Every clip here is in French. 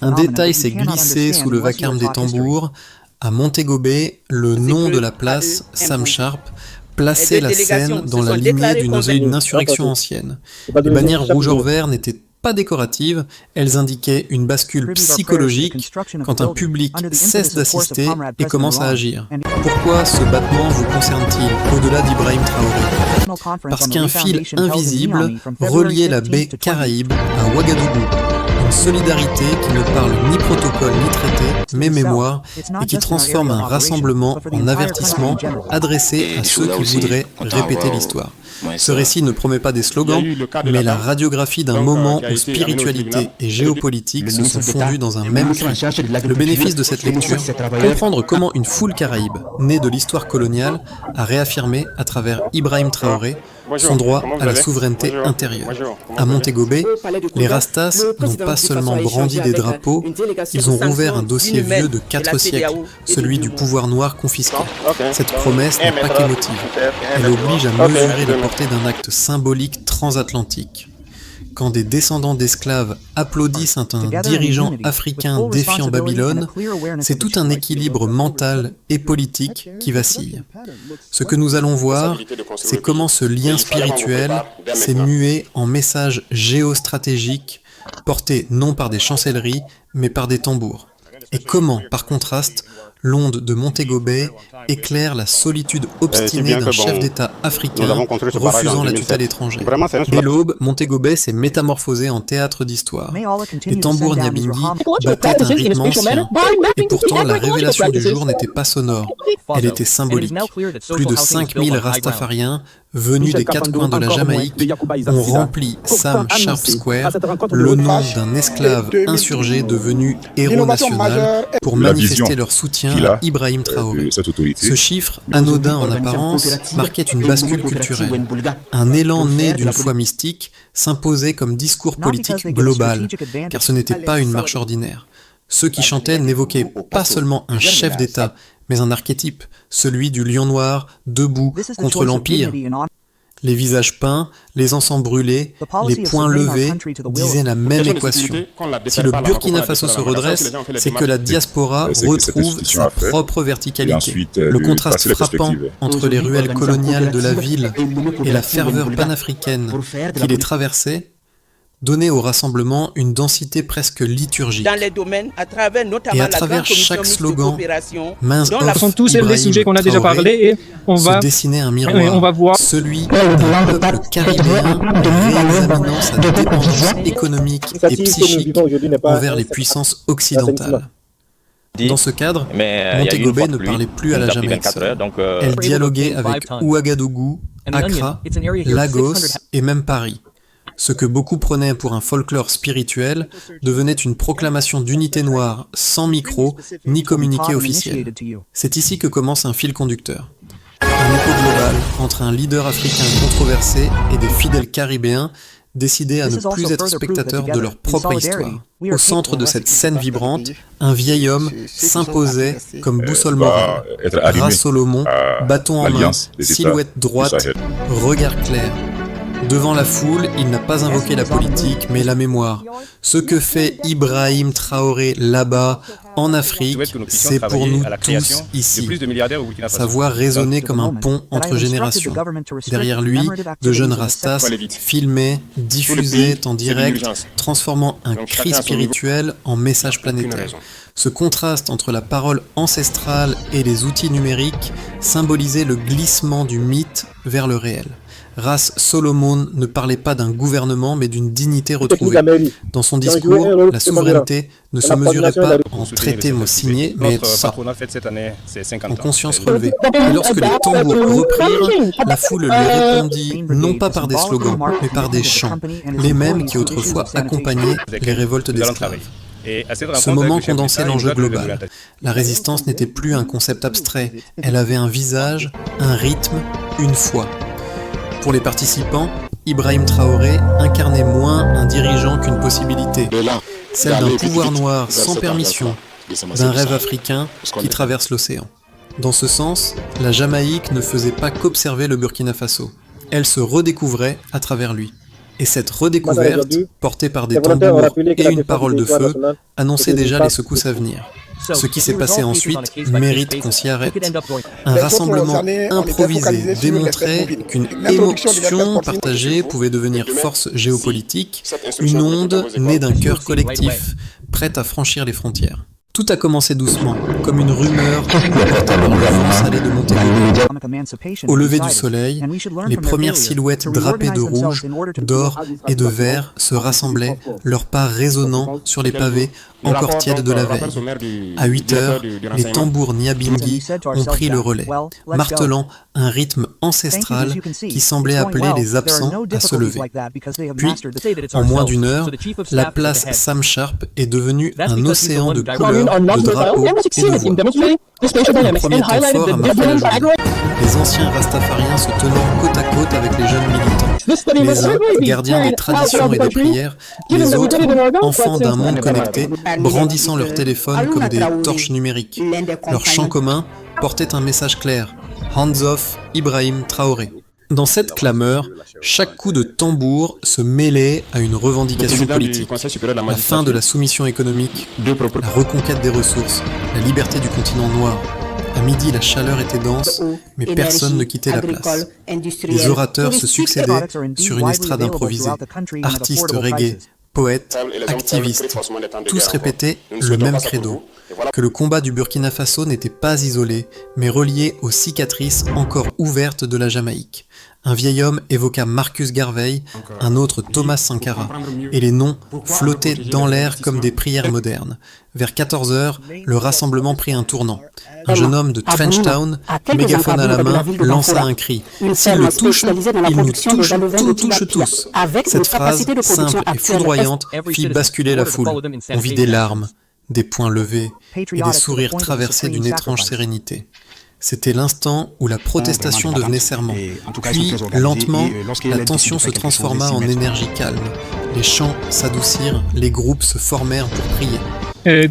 Un détail s'est glissé sous le vacarme des tambours. À Montego Bay, le nom de la place, Sam Sharp, plaçait la scène dans la lignée d'une insurrection ancienne. Les bannières rouge-or-vert n'étaient pas décoratives, elles indiquaient une bascule psychologique quand un public cesse d'assister et commence à agir. Pourquoi ce battement vous concerne-t-il au-delà d'Ibrahim Traoré? Parce qu'un fil invisible reliait la baie Caraïbe à Ouagadougou. Une solidarité qui ne parle ni protocole ni traité, mais mémoire, et qui transforme un rassemblement en avertissement adressé à ceux qui voudraient répéter l'histoire. Ce récit ne promet pas des slogans, mais la radiographie d'un moment où spiritualité et géopolitique se sont fondues dans un même cri. Le bénéfice de cette lecture, comprendre comment une foule caraïbe, née de l'histoire coloniale, a réaffirmé, à travers Ibrahim Traoré, son droit à la souveraineté intérieure. À Montego Bay, les Rastas n'ont pas seulement brandi des drapeaux, ils ont rouvert un dossier vieux de 4 siècles, celui du pouvoir noir confisqué. Cette promesse n'est pas qu'émotive, elle oblige à mesurer la portée d'un acte symbolique transatlantique. Quand des descendants d'esclaves applaudissent un dirigeant africain défiant Babylone, c'est tout un équilibre mental et politique qui vacille. Ce que nous allons voir, c'est comment ce lien spirituel s'est mué en message géostratégique, porté non par des chancelleries, mais par des tambours. Et comment, par contraste, l'onde de Montego Bay éclaire la solitude obstinée d'un chef d'État africain refusant la tutelle étrangère. Dès l'aube, Montego Bay s'est métamorphosé en théâtre d'histoire. Les tambours nyabingi battaient un rythme ancien, et pourtant la révélation du jour n'était pas sonore, elle était symbolique. Plus de 5000 Rastafariens, venus des 4 coins de la Jamaïque, ont rempli Sam Sharp Square, le nom d'un esclave insurgé devenu héros national, pour manifester leur soutien à Ibrahim Traoré. Ce chiffre, anodin en apparence, marquait une bascule culturelle. Un élan né d'une foi mystique s'imposait comme discours politique global, car ce n'était pas une marche ordinaire. Ceux qui chantaient n'évoquaient pas seulement un chef d'État, mais un archétype, celui du lion noir, debout contre l'Empire. Les visages peints, les encens brûlés, les poings levés disaient la même équation. Si le Burkina Faso se redresse, c'est que la diaspora retrouve sa propre verticalité. Le contraste frappant entre les ruelles coloniales de la ville et la ferveur panafricaine qui les traversait donnait au rassemblement une densité presque liturgique. Et à travers chaque slogan, mains off, sont tous les sujets qu'on a déjà parlé et on va dessiner un miroir, celui d'un peuple caribéen réexaminant sa dépendance économique et psychique envers les puissances occidentales. Dans ce cadre, Montego Bay ne parlait plus à la Jamaïque seule. Elle dialoguait avec Ouagadougou, Accra, Lagos et même Paris. Ce que beaucoup prenaient pour un folklore spirituel devenait une proclamation d'unité noire sans micro ni communiqué officiel. C'est ici que commence un fil conducteur. Un écho global entre un leader africain controversé et des fidèles caribéens décidés à ne plus être spectateurs de leur propre histoire. Au centre de cette scène vibrante, un vieil homme s'imposait comme boussole morale. Ras Solomon, bâton en main, silhouette droite, regard clair. Devant la foule, il n'a pas invoqué la politique, mais la mémoire. Ce que fait Ibrahim Traoré là-bas, en Afrique, c'est pour nous tous ici. Sa voix résonnait comme un pont entre générations. Derrière lui, de jeunes rastas filmaient, diffusaient en direct, transformant un cri spirituel en message planétaire. Ce contraste entre la parole ancestrale et les outils numériques symbolisait le glissement du mythe vers le réel. Ras Solomon ne parlait pas d'un gouvernement, mais d'une dignité retrouvée. Dans son discours, la souveraineté ne se mesurait pas en traités mots signés, mais en conscience relevée. Et lorsque les tambours reprirent, la foule lui répondit non pas par des slogans, mais par des chants, les mêmes qui autrefois accompagnaient les révoltes d'esclaves. Ce moment condensait l'enjeu global. La résistance n'était plus un concept abstrait, elle avait un visage, un rythme, une foi. Pour les participants, Ibrahim Traoré incarnait moins un dirigeant qu'une possibilité, celle d'un pouvoir noir sans permission, d'un rêve africain qui traverse l'océan. Dans ce sens, la Jamaïque ne faisait pas qu'observer le Burkina Faso, elle se redécouvrait à travers lui. Et cette redécouverte, portée par des tambours et une parole de feu, annonçait déjà les secousses à venir. Ce qui s'est passé ensuite mérite qu'on s'y arrête. Un rassemblement improvisé démontrait qu'une émotion partagée pouvait devenir force géopolitique, une onde née d'un cœur collectif, prête à franchir les frontières. Tout a commencé doucement, comme une rumeur portée par le vent salé de Montego. Au lever du soleil, les premières silhouettes drapées de rouge, d'or et de vert se rassemblaient, leurs pas résonnant sur les pavés encore tièdes de la veille. À 8 heures, les tambours Nyabingi ont pris le relais, martelant un rythme ancestral qui semblait appeler les absents à se lever. Puis, en moins d'une heure, la place Sam Sharp est devenue un océan de couleurs, de drapeaux et de voix. Le premier temps fort a marqué la journée. Les anciens rastafariens se tenant côte à côte avec les jeunes militants. Les uns, gardiens des traditions et des prières, les autres, enfants d'un monde connecté, brandissant leur téléphone comme des torches numériques. Leur chant commun portait un message clair: Hands off Ibrahim Traoré. Dans cette clameur, chaque coup de tambour se mêlait à une revendication politique. La fin de la soumission économique, la reconquête des ressources, la liberté du continent noir. À midi, la chaleur était dense, mais personne ne quittait la place. Les orateurs se succédaient sur une estrade improvisée. Artistes reggae, poètes, activistes, tous répétaient le même credo, que le combat du Burkina Faso n'était pas isolé, mais relié aux cicatrices encore ouvertes de la Jamaïque. Un vieil homme évoqua Marcus Garvey, un autre Thomas Sankara, et les noms flottaient dans l'air comme des prières modernes. Vers 14 heures, le rassemblement prit un tournant. Un jeune homme de Trenchtown, mégaphone à la main, lança un cri. « S'il le touche, il nous touche tous !» Cette phrase, simple et foudroyante, fit basculer la foule. On vit des larmes, des poings levés et des sourires traversés d'une étrange sérénité. C'était l'instant où la protestation devenait serment. Puis, lentement, la tension se transforma en énergie calme. Les chants s'adoucirent, les groupes se formèrent pour prier.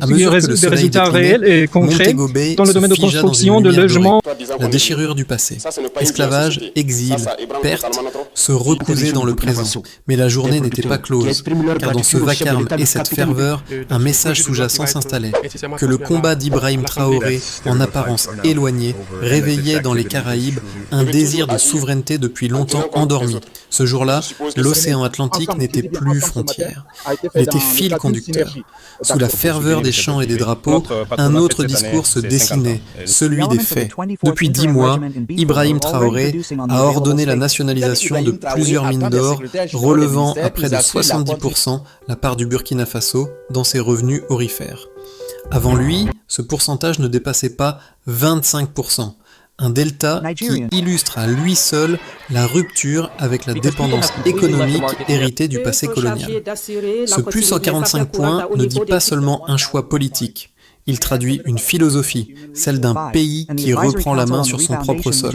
À mesure que le soleil déclinait, Montego Bay dans le domaine de se figea construction, dans une de lumière logement. dorée. La déchirure du passé, esclavage, exil, perte, se recousaient dans le présent. Mais la journée n'était pas close, car dans ce vacarme et cette ferveur, un message sous-jacent s'installait, que le combat d'Ibrahim Traoré, en apparence éloigné, réveillait dans les Caraïbes un désir de souveraineté depuis longtemps endormi. Ce jour-là, l'océan Atlantique n'était plus frontière. Il était fil conducteur. Sous la ferveur des chants et des drapeaux, un autre discours se dessinait, celui des faits. Depuis 10 mois, Ibrahim Traoré a ordonné la nationalisation de plusieurs mines d'or, relevant à près de 70% la part du Burkina Faso dans ses revenus aurifères. Avant lui, ce pourcentage ne dépassait pas 25%. Un delta qui illustre à lui seul la rupture avec la dépendance économique héritée du passé colonial. Ce plus 145 points ne dit pas seulement un choix politique. Il traduit une philosophie, celle d'un pays qui reprend la main sur son propre sol.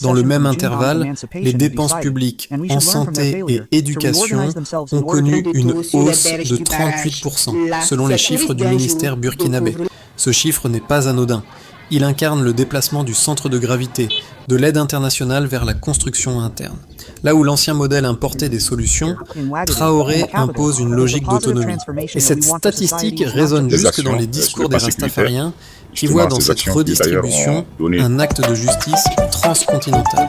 Dans le même intervalle, les dépenses publiques en santé et éducation ont connu une hausse de 38%, selon les chiffres du ministère burkinabé. Ce chiffre n'est pas anodin. Il incarne le déplacement du centre de gravité, de l'aide internationale vers la construction interne. Là où l'ancien modèle importait des solutions, Traoré impose une logique d'autonomie. Et cette statistique résonne jusque dans les discours des Rastafariens, qui voient dans cette redistribution un acte de justice transcontinentale.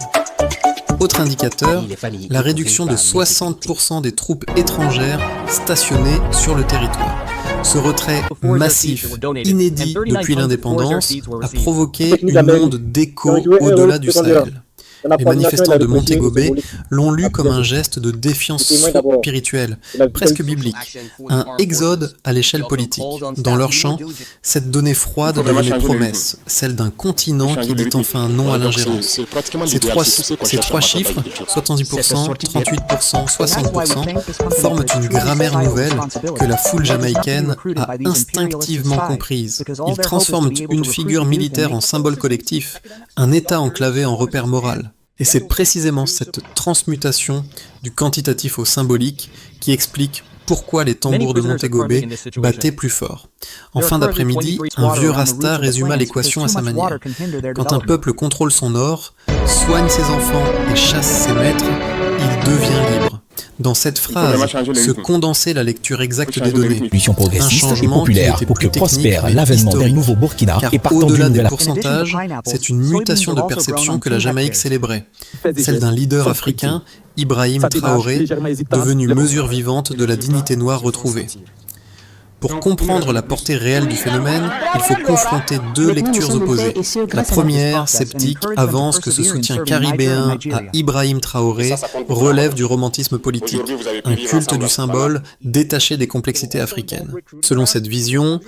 Autre indicateur, la réduction de 60% des troupes étrangères stationnées sur le territoire. Ce retrait massif, inédit depuis l'indépendance, a provoqué une onde d'écho au-delà du Sahel. Les manifestants de Montego Bay l'ont lu comme un geste de défiance spirituelle, presque biblique, un exode à l'échelle politique. Dans leur chant, cette donnée froide devenait promesse, celle d'un continent qui dit enfin non à l'ingérence. Ces trois chiffres, 70%, 38%, 60%, forment une grammaire nouvelle que la foule jamaïcaine a instinctivement comprise. Ils transforment une figure militaire en symbole collectif, un État enclavé en repère moral. Et c'est précisément cette transmutation du quantitatif au symbolique qui explique pourquoi les tambours de Montego Bay battaient plus fort. En fin d'après-midi, un vieux rasta résuma l'équation à sa manière. Quand un peuple contrôle son or, soigne ses enfants et chasse ses maîtres, il devient libre. Dans cette phrase se condensait la lecture exacte des données. Un progressiste et changement qui populaire était pour que plus technique prospère mais l'avènement d'un historique. nouveau Burkina Car et partant au-delà d'une des nouvelle pourcentages, c'est une mutation de perception que la Jamaïque célébrait, celle d'un leader africain, Ibrahim Traoré, devenu mesure vivante de la dignité noire retrouvée. Pour comprendre la portée réelle du phénomène, il faut confronter deux lectures opposées. La première, sceptique, avance que ce soutien caribéen à Ibrahim Traoré relève du romantisme politique, un culte du symbole détaché des complexités africaines. Selon cette vision,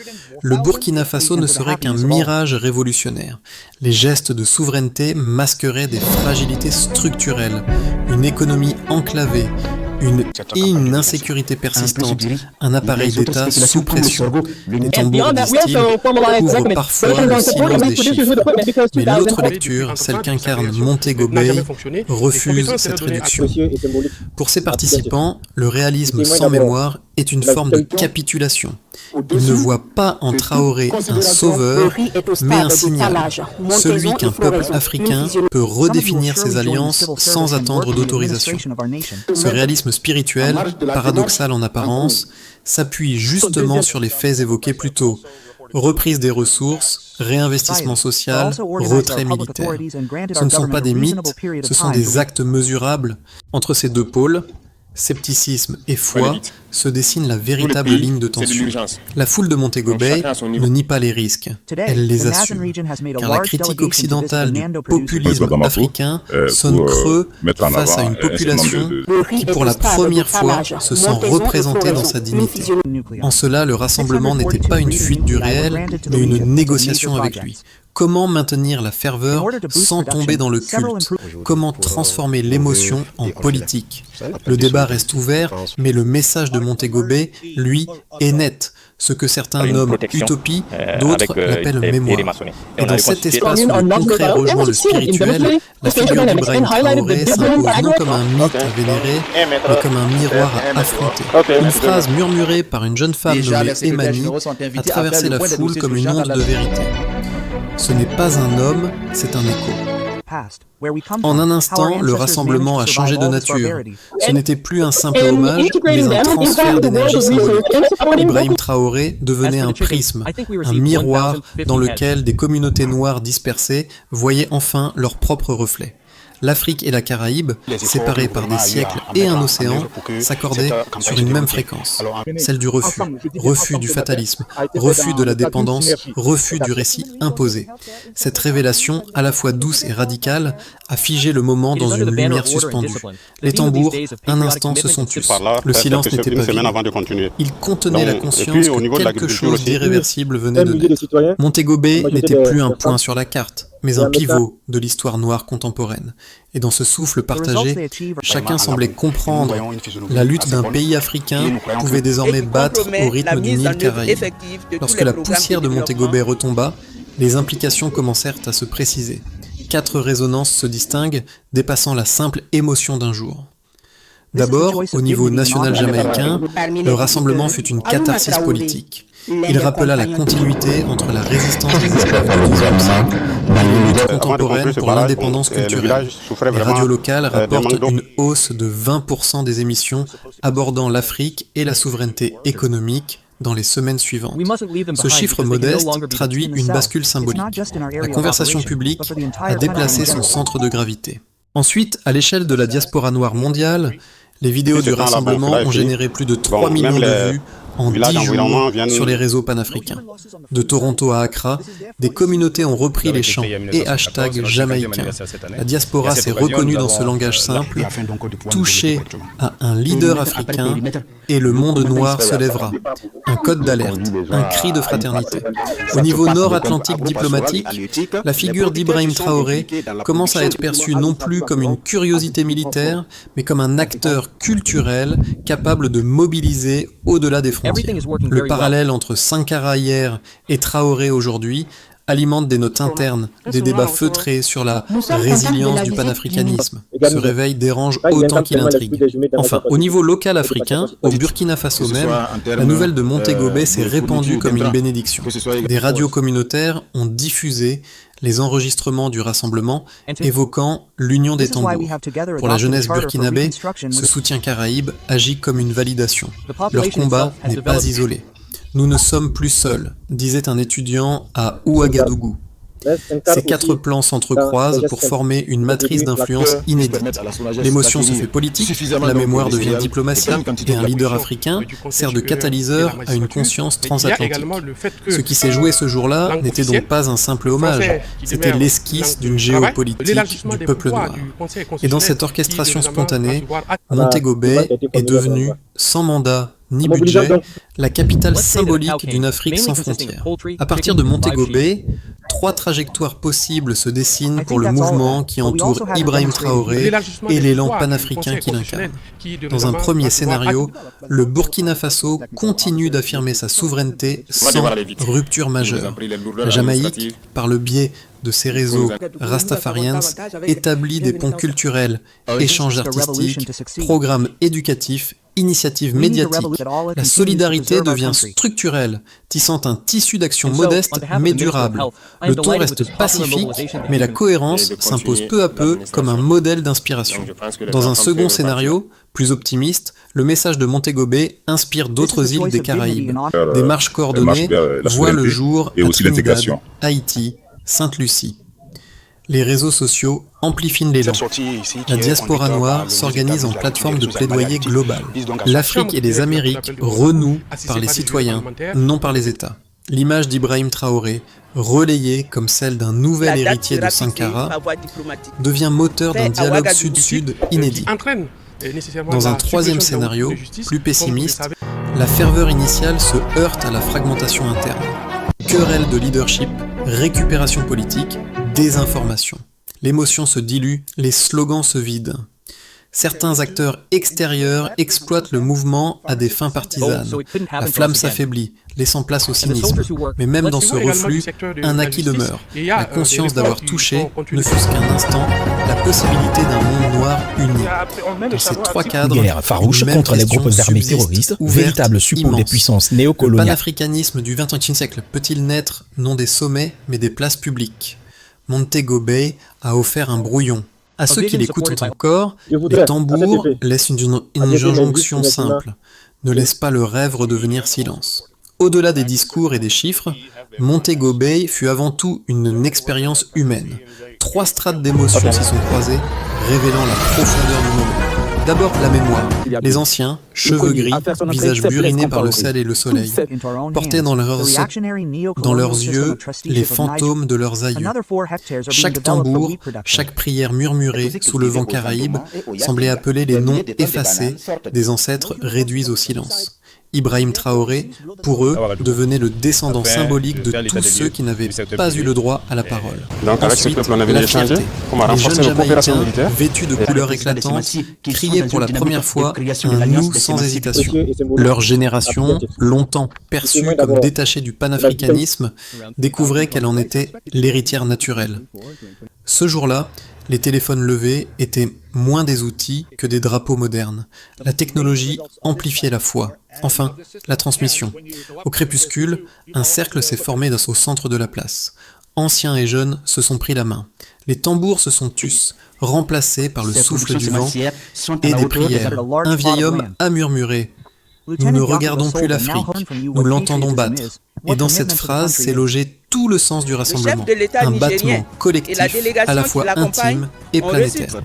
le Burkina Faso ne serait qu'un mirage révolutionnaire. Les gestes de souveraineté masqueraient des fragilités structurelles, une économie enclavée, une insécurité persistante, un appareil d'État sous pression. Les tambours, disent-ils, couvrent parfois le silence des chiffres. Mais l'autre lecture, celle qu'incarne Montego Bay, refuse cette réduction. Pour ses participants, le réalisme sans mémoire est une forme de capitulation. Ils ne voient pas en Traoré un sauveur, mais un signal, celui qu'un peuple africain peut redéfinir ses alliances sans attendre d'autorisation. Ce réalisme spirituel, paradoxal en apparence, s'appuie justement sur les faits évoqués plus tôt. Reprise des ressources, réinvestissement social, retrait militaire. Ce ne sont pas des mythes, ce sont des actes mesurables. Entre ces deux pôles, scepticisme et foi, se dessine la véritable ligne de tension. La foule de Montego Bay ne nie pas les risques, elle les assume, car la critique occidentale du populisme africain sonne creux face à une population qui pour la première fois se sent représentée dans sa dignité. En cela, le rassemblement n'était pas une fuite du réel, mais une négociation avec lui. Comment maintenir la ferveur sans tomber dans le culte? Comment transformer l'émotion en politique? Le débat reste ouvert, mais le message de Montego Bay, lui, est net. Ce que certains nomment utopie, d'autres l'appellent mémoire. Et dans cet espace où le concret rejoint le spirituel, la figure d'Ibrahim Traoré s'impose non comme un mythe à vénérer, mais comme un miroir à affronter. Une phrase murmurée par une jeune femme nommée Emani a traversé la foule comme une onde de vérité. Ce n'est pas un homme, c'est un écho. En un instant, le rassemblement a changé de nature. Ce n'était plus un simple hommage, mais un transfert d'énergie symbolique. Ibrahim Traoré devenait un prisme, un miroir dans lequel des communautés noires dispersées voyaient enfin leur propre reflet. L'Afrique et la Caraïbe, séparées par des siècles et un océan, s'accordaient sur une même fréquence, celle du refus, refus du fatalisme, refus de la dépendance, refus du récit imposé. Cette révélation, à la fois douce et radicale, a figé le moment dans une lumière suspendue. Les tambours, un instant, se sont tus. Le silence n'était pas vide. Il contenait la conscience que quelque chose d'irréversible venait de naître. Montego Bay n'était plus un point sur la carte, mais un pivot de l'histoire noire contemporaine. Et dans ce souffle partagé, chacun semblait comprendre la lutte d'un pays africain pouvait désormais battre au rythme du Nil Caraïbe. Lorsque la poussière de Montego Bay retomba, les implications commencèrent à se préciser. 4 résonances se distinguent, dépassant la simple émotion d'un jour. D'abord, au niveau national jamaïcain, le rassemblement fut une catharsis politique. Il rappela la continuité entre la résistance des esclaves du XIXe siècle et les luttes contemporaines pour l'indépendance culturelle. Les radios locales rapportent une hausse de 20% des émissions abordant l'Afrique et la souveraineté économique dans les semaines suivantes. Ce chiffre modeste traduit une bascule symbolique. La conversation publique a déplacé son centre de gravité. Ensuite, à l'échelle de la diaspora noire mondiale, les vidéos du rassemblement ont généré plus de 3 millions de vues en 10 jours sur les réseaux panafricains. De Toronto à Accra, des communautés ont repris les chants et hashtags jamaïcains. La diaspora s'est reconnue dans ce langage simple, touchée à un leader africain, et le monde noir se lèvera. Un code d'alerte, un cri de fraternité. Au niveau nord-atlantique diplomatique, la figure d'Ibrahim Traoré commence à être perçue non plus comme une curiosité militaire, mais comme un acteur culturel capable de mobiliser au-delà des frontières. Le parallèle entre Sankara hier et Traoré aujourd'hui alimente des notes internes, des débats feutrés sur la résilience du panafricanisme. Ce réveil dérange autant qu'il intrigue. Enfin, au niveau local africain, au Burkina Faso même, la nouvelle de Montego Bay s'est répandue comme une bénédiction. Des radios communautaires ont diffusé les enregistrements du rassemblement évoquant l'union des tambours. Pour la jeunesse burkinabé, ce soutien caraïbe agit comme une validation. Leur combat n'est pas isolé. Nous ne sommes plus seuls, disait un étudiant à Ouagadougou. Ces 4 plans s'entrecroisent pour former une matrice d'influence inédite. L'émotion se fait politique, la mémoire devient diplomatie, et un leader africain sert de catalyseur à une conscience transatlantique. Ce qui s'est joué ce jour-là n'était donc pas un simple hommage, c'était l'esquisse d'une géopolitique du peuple noir. Et dans cette orchestration spontanée, Montego Bay est devenu, sans mandat ni budget, la capitale symbolique d'une Afrique sans frontières. À partir de Montego Bay, 3 trajectoires possibles se dessinent pour le mouvement qui entoure Ibrahim Traoré et l'élan panafricain qu'il incarne. Dans un premier scénario, le Burkina Faso continue d'affirmer sa souveraineté sans rupture majeure. La Jamaïque, par le biais de ses réseaux rastafariens, établit des ponts culturels, échanges artistiques, programmes éducatifs, initiatives médiatiques. La solidarité devient structurelle, tissant un tissu d'action modeste mais durable. Le ton reste pacifique, mais la cohérence s'impose peu à peu comme un modèle d'inspiration. Dans un second scénario, plus optimiste, le message de Montego Bay inspire d'autres îles des Caraïbes. Des marches coordonnées voient le jour à Trinidad, Haïti, Sainte-Lucie. Les réseaux sociaux amplifient l'élan. La diaspora noire s'organise en plateforme de plaidoyer global. L'Afrique et les Amériques renouent par les citoyens, non par les États. L'image d'Ibrahim Traoré, relayée comme celle d'un nouvel héritier de Sankara, devient moteur d'un dialogue sud-sud inédit. Dans un troisième scénario, plus pessimiste, la ferveur initiale se heurte à la fragmentation interne. Querelle de leadership, récupération politique, désinformation. L'émotion se dilue, les slogans se vident. Certains acteurs extérieurs exploitent le mouvement à des fins partisanes. La flamme s'affaiblit, laissant place au cynisme. Mais même dans ce reflux, un acquis demeure. La conscience d'avoir touché, ne fût-ce qu'un instant, la possibilité d'un monde noir uni. Dans ces 3 cadres, guerre farouche contre les groupes armés terroristes, véritable support des puissances néocoloniales. Le panafricanisme du XXIe siècle peut-il naître non des sommets, mais des places publiques? Montego Bay a offert un brouillon. À ceux qui l'écoutent encore, les tambours laissent une injonction simple. Ne laisse pas le rêve redevenir silence. Au-delà des discours et des chiffres, Montego Bay fut avant tout une expérience humaine. 3 strates d'émotions s'y sont croisées, révélant la profondeur du moment. D'abord la mémoire. Les anciens, cheveux gris, visages burinés par le sel et le soleil, portaient dans leurs yeux les fantômes de leurs aïeux. Chaque tambour, chaque prière murmurée sous le vent caraïbe semblait appeler les noms effacés des ancêtres réduits au silence. Ibrahim Traoré, pour eux, devenait le descendant symbolique de tous ceux qui n'avaient pas eu le droit à la parole. Ensuite, la fierté. Les jeunes Jamaïcains, vêtus de couleurs éclatantes, criaient pour la première fois un « nous » sans hésitation. Leur génération, longtemps perçue comme détachée du panafricanisme, découvrait qu'elle en était l'héritière naturelle. Ce jour-là, les téléphones levés étaient moins des outils que des drapeaux modernes. La technologie amplifiait la foi. Enfin, la transmission. Au crépuscule, un cercle s'est formé au centre de la place. Anciens et jeunes se sont pris la main. Les tambours se sont tus, remplacés par le souffle du vent et des prières. Un vieil homme a murmuré « Nous ne regardons plus l'Afrique, nous l'entendons battre ». Et dans cette phrase s'est logé tout le sens du rassemblement, un battement collectif à la fois intime et planétaire.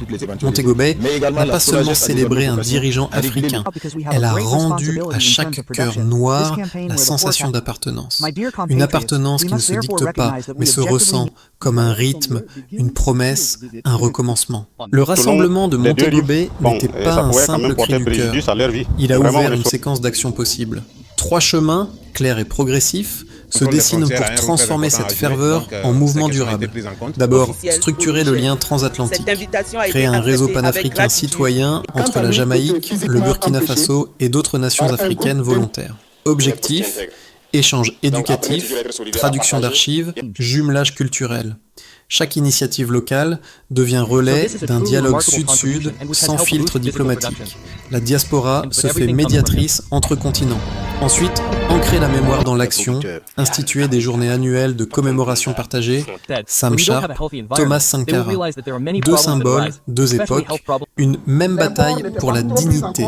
Montego Bay n'a pas seulement célébré un dirigeant africain, elle a rendu à chaque cœur noir la sensation d'appartenance. Une appartenance qui ne se dicte pas, mais se ressent comme un rythme, une promesse, un recommencement. Le rassemblement de Montego Bay n'était pas un simple cri du cœur, il a ouvert une séquence d'actions possibles. 3 chemins, clairs et progressifs, se dessinent pour transformer cette ferveur en mouvement durable. D'abord, structurer le lien transatlantique, créer un réseau panafricain citoyen entre la Jamaïque, le Burkina Faso et d'autres nations africaines volontaires. Objectif, échange éducatif, traduction d'archives, jumelage culturel. Chaque initiative locale devient relais d'un dialogue sud-sud sans filtre diplomatique. La diaspora se fait médiatrice entre continents. Ensuite, ancrer la mémoire dans l'action, instituer des journées annuelles de commémoration partagée, Sam Sharp, Thomas Sankara. Deux symboles, deux époques, une même bataille pour la dignité.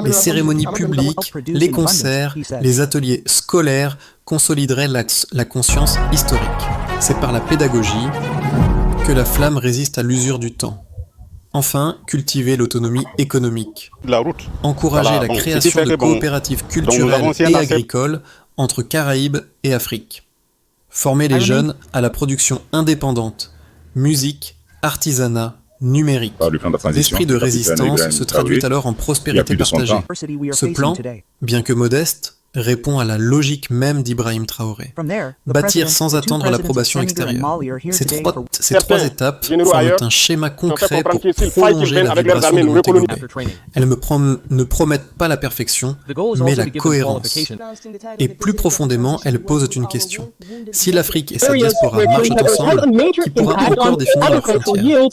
Les cérémonies publiques, les concerts, les ateliers scolaires consolideraient la conscience historique. C'est par la pédagogie que la flamme résiste à l'usure du temps. Enfin, cultiver l'autonomie économique. Encourager la création de coopératives culturelles et agricoles entre Caraïbes et Afrique. Former les jeunes à la production indépendante, musique, artisanat, numérique. L'esprit de résistance se traduit alors en prospérité partagée. Ce plan, bien que modeste, répond à la logique même d'Ibrahim Traoré. Bâtir sans attendre l'approbation extérieure. Ces trois étapes forment un schéma concret pour prolonger la vibration de Montego Bay. Elles ne promettent pas la perfection, mais la cohérence. Et plus profondément, elles posent une question. Si l'Afrique et sa diaspora marchent ensemble, qui pourra encore définir leurs frontières ?